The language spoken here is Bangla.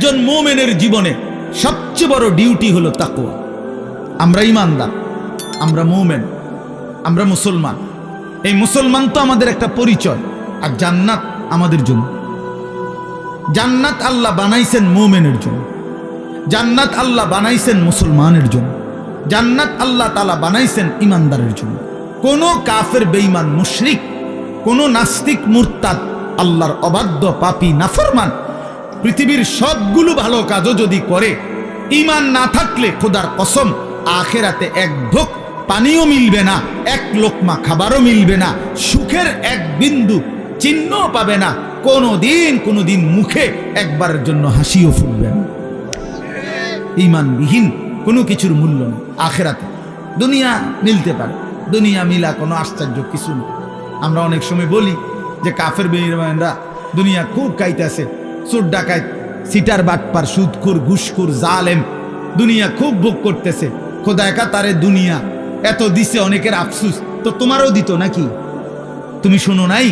একজন মুমিনের জীবনে সবচেয়ে বড় ডিউটি হলো তাকওয়া। আমরা ঈমানদার, আমরা মুমিন, আমরা মুসলমান। এই মুসলমান তো আমাদের একটা পরিচয়, আর জান্নাত আমাদের জন্য। জান্নাত আল্লাহ বানাইছেন মুমিনের জন্য, জান্নাত আল্লাহ বানাইছেন মুসলমানের জন্য, জান্নাত আল্লাহ তাআলা বানাইছেন ঈমানদারের জন্য। কোন কাফের বেঈমান মুশরিক, কোন নাস্তিক মুরতাদ, আল্লাহর অবাধ্য পাপী নাফরমান পৃথিবীর সবগুলো ভালো কাজও যদি করে, ঈমান না থাকলে খোদার কসম আখিরাতে এক ঢোক পানিও মিলবে না, এক লোকমা খাবারও মিলবে না, সুখের এক বিন্দু চিহ্নও পাবে না, কোনোদিন মুখে একবারের জন্য হাসিও ফুটবে না। ঈমানবিহীন কোনো কিছুর মূল্য নেই আখিরাতে। দুনিয়া মিলতে পারে, দুনিয়া মিলা কোনো আশ্চর্য কিছু না। আমরা অনেক সময় বলি যে কাফের বেঈমানরা দুনিয়া খুব খাইতেছে, চোর ডাকাত, সিটার বাটপার, সুদখোর, ঘুষখোর, জালেম দুনিয়া খুব ভোগ করতেছে। খোদা একা তারে দুনিয়া এত দিছে, অনেকের আফসুস তো তোমারও দিত নাকি? তুমি শোনো নাই?